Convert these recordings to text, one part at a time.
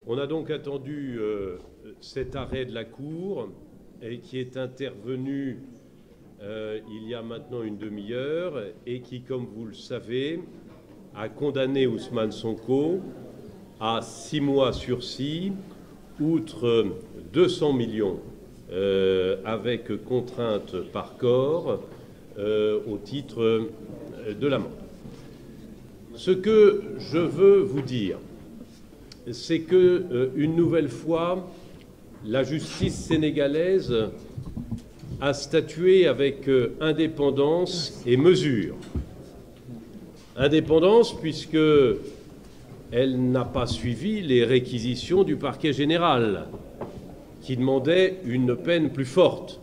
On a donc attendu cet arrêt de la Cour et qui est intervenu il y a maintenant une demi-heure et qui, comme vous le savez, a condamné Ousmane Sonko à 6 mois sursis, outre 200 millions avec contrainte par corps au titre de l'amende. Ce que je veux vous dire, c'est que, une nouvelle fois, la justice sénégalaise a statué avec indépendance et mesure. Indépendance puisque elle n'a pas suivi les réquisitions du parquet général, qui demandait une peine plus forte.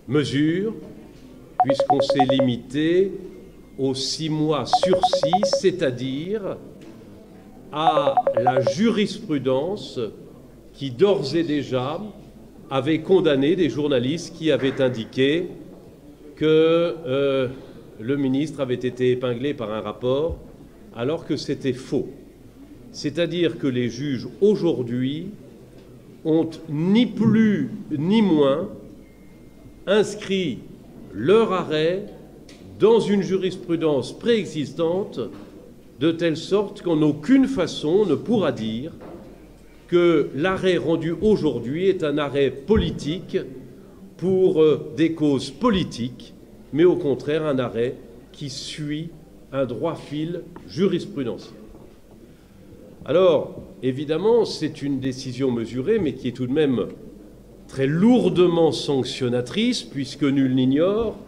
Mesure, puisqu'on s'est limité aux 6 mois sursis, c'est-à-dire à la jurisprudence qui, d'ores et déjà, avait condamné des journalistes qui avaient indiqué que le ministre avait été épinglé par un rapport, alors que c'était faux. C'est-à-dire que les juges, aujourd'hui, ont ni plus ni moins inscrit leur arrêt dans une jurisprudence préexistante, de telle sorte qu'en aucune façon on ne pourra dire que l'arrêt rendu aujourd'hui est un arrêt politique pour des causes politiques, mais au contraire un arrêt qui suit un droit fil jurisprudentiel. Alors, évidemment, c'est une décision mesurée, mais qui est tout de même très lourdement sanctionnatrice, puisque nul n'ignore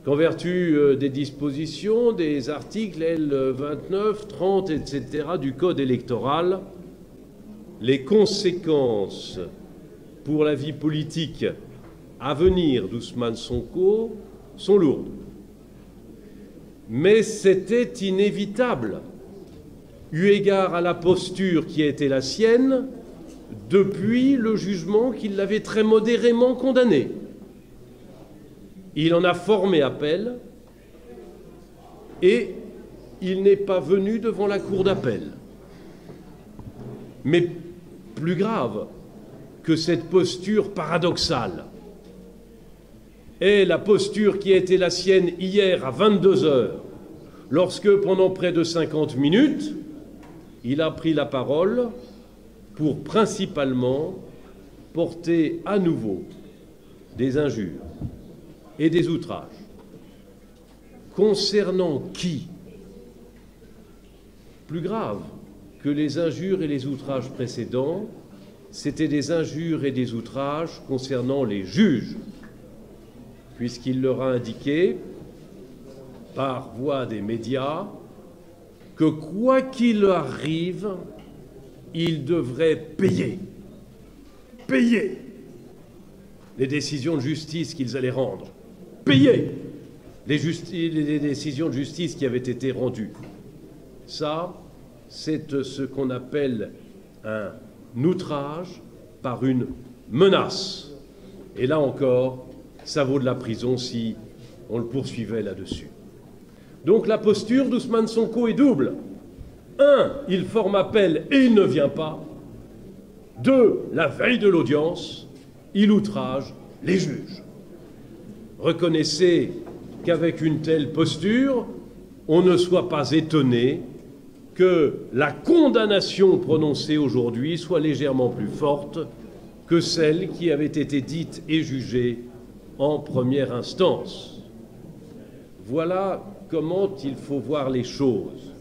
qu'en vertu des dispositions des articles L29, 30, etc. du Code électoral, les conséquences pour la vie politique à venir d'Ousmane Sonko sont lourdes. Mais c'était inévitable, eu égard à la posture qui a été la sienne depuis le jugement qui l'avait très modérément condamné. Il en a formé appel et il n'est pas venu devant la cour d'appel. Mais plus grave que cette posture paradoxale est la posture qui a été la sienne hier à 22 heures, lorsque, pendant près de 50 minutes, il a pris la parole pour principalement porter à nouveau des injures et des outrages. Concernant qui? Plus grave que les injures et les outrages précédents, c'étaient des injures et des outrages concernant les juges, puisqu'il leur a indiqué, par voie des médias, que quoi qu'il arrive, ils devraient payer les décisions de justice qu'ils allaient rendre, payer les décisions de justice qui avaient été rendues. Ça, c'est ce qu'on appelle un outrage par une menace. Et là encore, ça vaut de la prison si on le poursuivait là-dessus. Donc la posture d'Ousmane Sonko est double. 1, il forme appel et il ne vient pas. 2, la veille de l'audience, il outrage les juges. Reconnaissez qu'avec une telle posture, on ne soit pas étonné que la condamnation prononcée aujourd'hui soit légèrement plus forte que celle qui avait été dite et jugée en première instance. Voilà comment il faut voir les choses.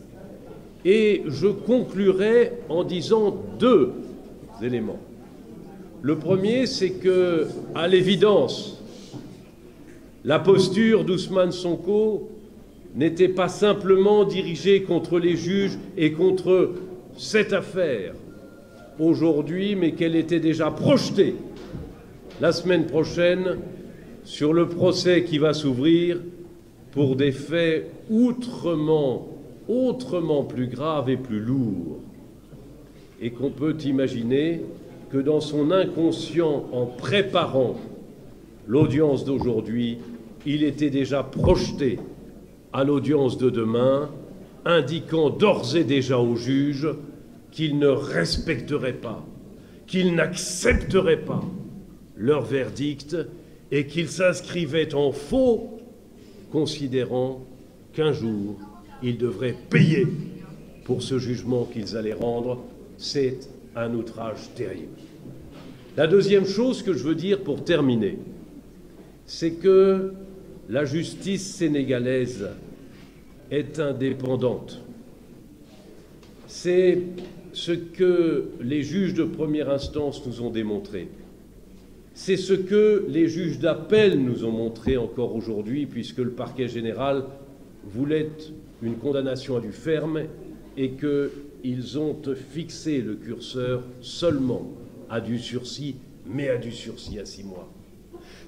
Et je conclurai en disant 2 éléments. Le premier, c'est que, à l'évidence, la posture d'Ousmane Sonko n'était pas simplement dirigée contre les juges et contre cette affaire aujourd'hui, mais qu'elle était déjà projetée la semaine prochaine sur le procès qui va s'ouvrir pour des faits autrement plus graves et plus lourds, et qu'on peut imaginer que dans son inconscient, en préparant l'audience d'aujourd'hui, il était déjà projeté à l'audience de demain, indiquant d'ores et déjà aux juges qu'ils ne respecteraient pas, qu'ils n'accepteraient pas leur verdict et qu'ils s'inscrivaient en faux, considérant qu'un jour, ils devraient payer pour ce jugement qu'ils allaient rendre. C'est un outrage terrible. La deuxième chose que je veux dire pour terminer, c'est que la justice sénégalaise est indépendante. C'est ce que les juges de première instance nous ont démontré. C'est ce que les juges d'appel nous ont montré encore aujourd'hui, puisque le parquet général voulait une condamnation à du ferme et qu'ils ont fixé le curseur seulement à du sursis, mais à du sursis à 6 mois.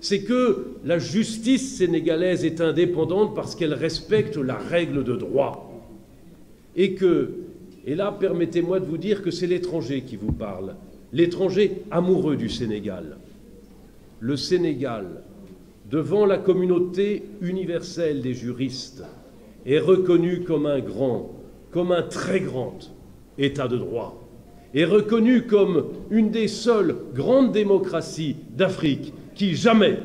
C'est que la justice sénégalaise est indépendante parce qu'elle respecte la règle de droit. Et là, permettez-moi de vous dire que c'est l'étranger qui vous parle, l'étranger amoureux du Sénégal. Le Sénégal, devant la communauté universelle des juristes, est reconnu comme un grand, comme un très grand État de droit, est reconnu comme une des seules grandes démocraties d'Afrique qui jamais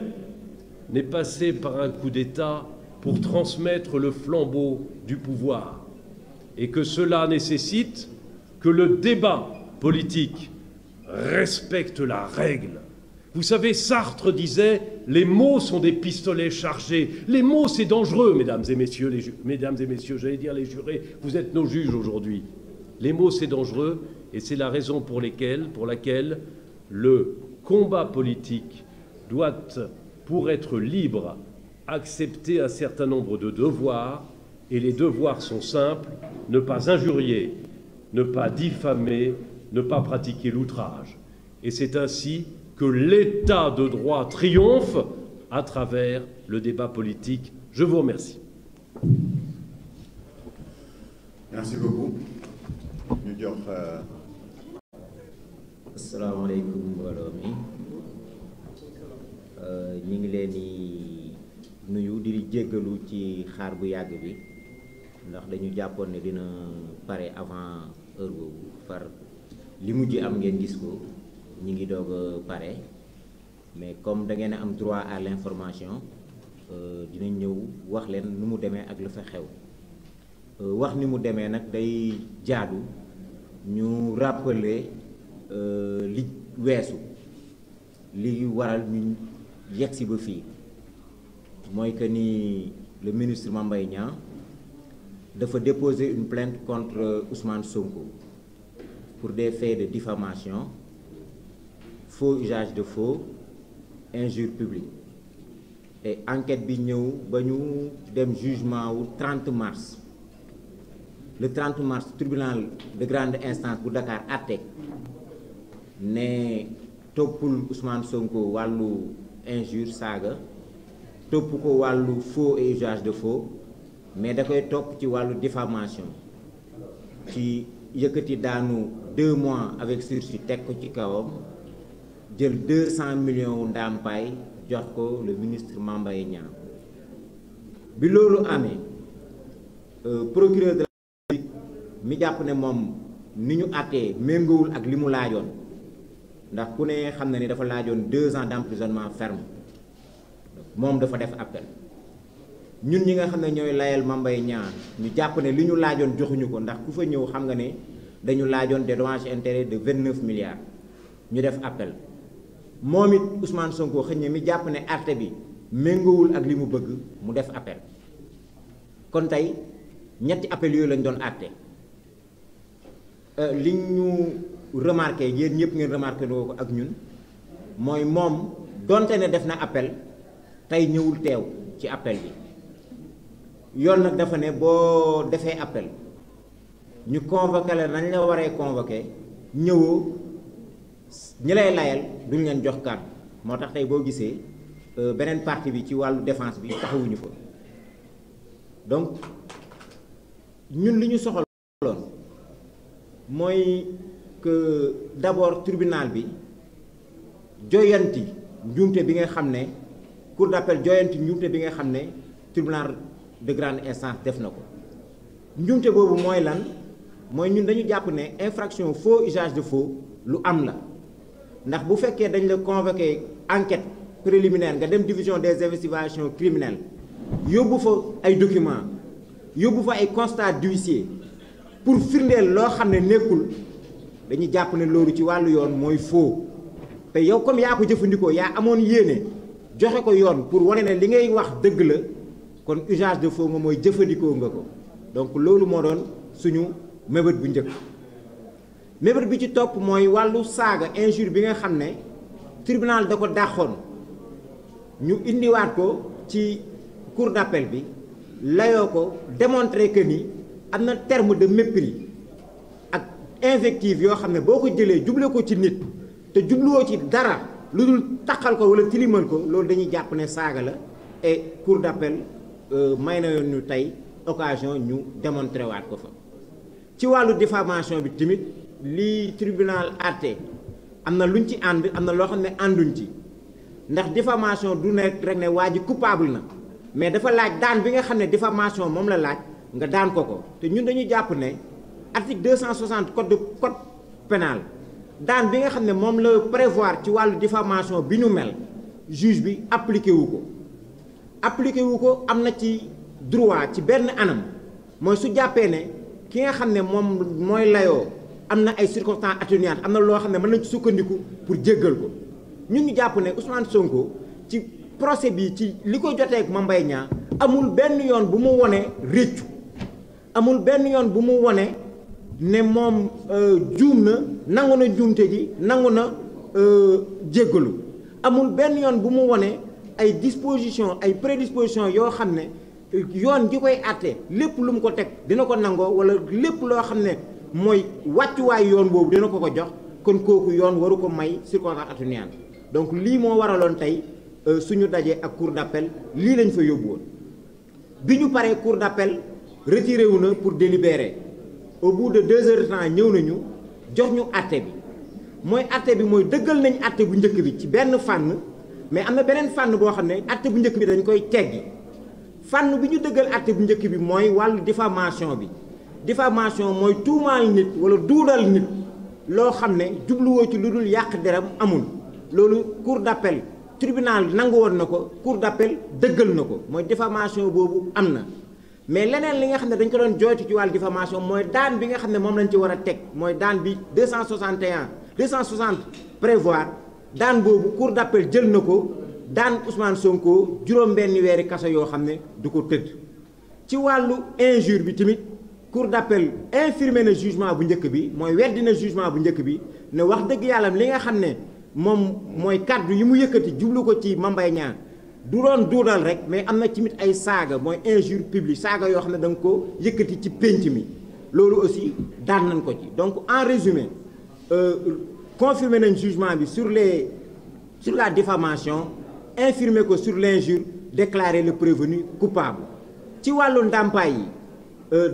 n'est passée par un coup d'État pour transmettre le flambeau du pouvoir, et que cela nécessite que le débat politique respecte la règle. Vous savez, Sartre disait « Les mots sont des pistolets chargés ». Les mots, c'est dangereux, mesdames et messieurs, j'allais dire les jurés, vous êtes nos juges aujourd'hui. Les mots, c'est dangereux, et c'est la raison pour laquelle le combat politique doit, pour être libre, accepter un certain nombre de devoirs, et les devoirs sont simples, ne pas injurier, ne pas diffamer, ne pas pratiquer l'outrage. Et c'est ainsi que l'état de droit triomphe à travers le débat politique. Je vous remercie. Merci beaucoup. ñu jox. asalaamaaleykum mbooloo mi ñu ngi leen di nuyu di jéggalu ci xaar bu yàgg bi ndax dañu jàppoon ne dina pare avant heure boobu far li mujj am ngeen gis ko. ñi ngi doog a pare mais comme da ngeen a am droit à l'information dinañ ñëw wax leen nu mu demee ak lu fa xew wax ni mu demee nag day jaadu ñu rappeler li weesu li waral ñu yegsi ba fii mooy que ni le ministre Mame Mbaye Niang dafa déposer une plainte contre Ousmane Sonko pour des faits de diffamation, faux usage de faux, injure publique. Et enquête bi ñëw ba ñu dem jugement wu 30 mars. Le 30 mars tribunal de grande instance bu Dakar àtte ne toppul Ousmane Sonko wàllu injure saaga, topp ko wàllu faux et usage de faux, mais da koy topp ci wàllu diffamation ci yëkkati daanu 2 mois avec sursis teg ko ci kawam, jël 200 millions ndàmpaay jox ko le ministre Mame Mbaye Niang. Bi loolu amee procureur de la République mi jàpp ne moom ni ñu àttee méngoowul ak li mu laajoon, ndax ku ne xam na ni dafa laajoon 2 ans d'emprisonnement ferme, moom dafa def appel. ñun ñi nga xam ne ñooy layal Mame Mbaye Niang ñu jàpp ne li ñu laajoon joxuñu ko, ndax ku fa ñëw xam nga ne dañu laajoon des dommages et intérêts de 29 milliards ñu def appel. moom it Ousmane Sonko xëy na mi jàpp ne àtte bi méngoowul ak li mu bëgg mu def appel. kon tey ñetti appel yooyu lañ doon àtte. li ñu remarqué yéen ñëpp ngeen remarqué doo ko ak ñun mooy moom donte ne def na appel tey ñëwul teew ci appel bi. yoon nag dafa ne boo defee appel ñu convoqué la nañ la waree convoqué ñëwoo ñi lay layal duñ leen jox kàddu, moo tax tey boo gisee beneen partie bi ci wàllu défense bi taxawuñu fa. donc ñun li ñu soxaloon mooy que d'abord tribunal bi joyanti njuumte bi nga xam ne cour d'appel joyanti njuumte bi nga xam ne tribunal de grande instance def na ko. njuumte boobu mooy lan? mooy ñun dañu jàpp ne infraction faux usage de faux lu am la ndax bu fekkee dañ la convoqué enquête préliminaire nga dem division des investigations criminelles yóbbu fa ay documents yóbbu fa ay constat d'huissier pour firndeel loo xam ne nekkul dañuy jàpp ne loolu ci wàllu yoon mooy faux te yow comme yaa ko jëfandikoo yaa amoon yéene joxe ko yoon pour wane ne li ngay wax dëgg la kon usage de faux nga mooy jëfandikoo nga ko donc loolu moo doon suñu mébét bu njëkk. mébét bi ci topp mooy wàllu saaga injure bi nga xam ne tribunal da ko dàqoon ñu indiwaat ko ci cour d'appel bi layoo ko démontrer que ni am na terme de mépris ak invective yoo xam ne boo ko jëlee juble ko ci nit te jubluwoo ci dara lu dul taqal ko wala tilimal ko loolu dañuy jàpp ne saaga la et cour d'appel may na yoon ñu tey occasion ñu démontrer waat ko fa. ci wàllu diffamation bi tamit lii tribunal àtte am na luñ ci ànd am na loo xam ne ànduñ ci ndax diffamation du ne rek ne waa ji coupable na mais dafa laaj daan bi nga xam ne diffamation moom la laaj nga daan ko te ñun dañuy jàpp ne article 260 code pénal daan bi nga xam ne moom la prévoir ci wàllu diffamation bi ñu mel juge bi appliqué wu ko am na ci droit ci benn anam mooy su jàppee ne ki nga xam ne moom mooy layoo am na ay circonstances atténuantes am na loo xam ne mën nañ ci sukkandiku pour jéggal ko ñun ñu jàpp ne Ousmane Sonko ci procès bi ci li ko jotee ak Mame Mbaye Niang amul benn yoon bu mu wone réccu amul benn yoon bu mu wone ne moom juum na nangu na juumte gi nangu na jéggalu amul benn yoon bu mu wone ay dispositions ay prédispositions yoo xam ne yoon gi koy àtte lépp lu mu ko teg dina ko nangoo wala lépp loo xam ne mooy wàccuwaay yoon boobu dina ko jox kon kooku yoon waru ko may circonstance atténuante donc lii moo waraloon tey suñu dajee ak cour d'appel lii lañ fa yóbbu woon bi ñu paree cour d'appel retiré wu na pour délibérer au bout de 2 heures de temps ñëw nañu jox ñu àtte bi mooy dëggal nañ àtte bu njëkk bi ci benn fànn mais am na beneen fànn boo xam ne àtte bu njëkk bi dañ koy teggi fànn bi ñu dëggal àtte bu njëkk bi mooy wàllu diffamation bi diffamation mooy tuumaal nit wala duudal nit loo xam ne jubluwoo ci lu dul yàq deram amul loolu cour d'appel tribunal nangu woon na ko cour d'appel dëggal na ko mooy diffamation boobu am na mais leneen li nga xam ne dañ ko doon jooytu ci wàllu diffamation mooy daan bi nga xam ne moom lañ ci war a teg mooy daan bi 260 prévoir daan boobu cour d'appel jël na ko daan Ousmane Sonko juróom-benni weeri kaso yoo xam ne du ko tëdd ci wàllu injure bi tamit cour d'appel infirmé na jugement bu njëkk bi mooy weddi na jugement bu njëkk bi ne wax dëgg yàlla li nga xam ne moom mooy kàddu yi mu yëkkati jublu ko ci Mame Mbaye Niang du doon duudal rek mais am na tamit ay saaga mooy injure publique saaga yoo xam ne da nga ko yëkkati ci pénc mi loolu aussi daan nañ ko ci donc en résumé confirmé nañ jugement bi sur la diffamation infirmé ko sur l'injure déclarer le prévenu coupable ci wàllu ndàmpaay yi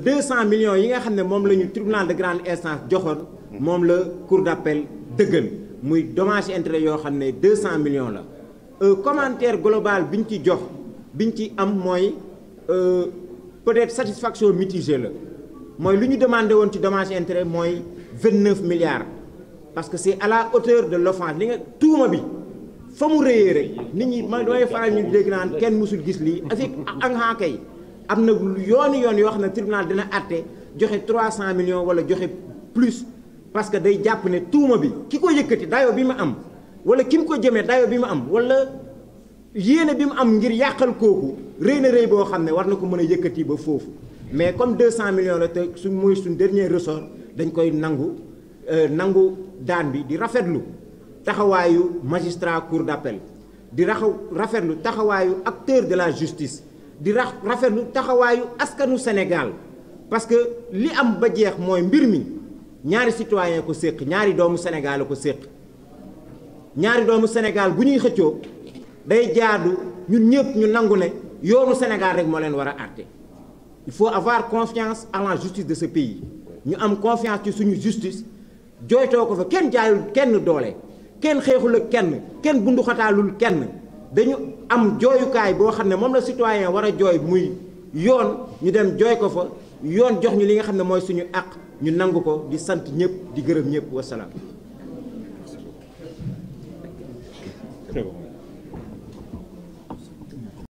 200 millions yi nga xam ne moom la ñu tribunal de grande instance joxoon moom la cour d'appel dëggal muy dommage intérêt yoo xam ne 200 millions la commentaire global bi ñu ci jox bi ñu ci am mooy peut-être satisfaction mitigée la mooy lu ñu demandé woon ci dommage intérêt mooy 29 milliards parce que c'est à la hauteur de l'offense li nga tuuma bi fa mu rëyee rek nit ñi ma damay faral ñu dégg naan kenn mësul gis lii avec ak kay am na yoon yoo xam ne tribunal dina àtte joxe 300 millions wala joxe plus parce que day jàpp ne tuuma bi ki ko yëkkati dayo bi mu am wala ki mu ko jëmee dayo bi mu am wala yéene bi mu am ngir yàqal kooku rëy na rëy boo xam ne war na ko mën a yëkkati ba foofu mais comme 200 millions la te su muy suñ dernier ressort dañ koy nangu daan bi di rafetlu taxawaayu magistrat cour d'appel di rafetlu taxawaayu acteur de la justice di rafetlu taxawaayu askanu Sénégal parce que li am ba jeex mooy mbir mi ñaari citoyen ko séq ñaari doomu Sénégal ko séq ñaari doomu Sénégal bu ñuy xëccoo day jaadu ñun ñëpp ñu nangu ne yoonu Sénégal rek moo leen war a àtte il faut avoir confiance en la justice de ce pays ñu am confiance ci suñu justice jooytoo ko fa kenn jaayul kenn doole kenn xeexul ak kenn bunduxataalul kenn dañu am jooyukaay boo xam ne moom la citoyen war a jooy muy yoon ñu dem jooy ko fa yoon jox ñu li nga xam ne mooy suñu àq ñu nangu ko di sant ñëpp di gërëm ñëpp wasalaam.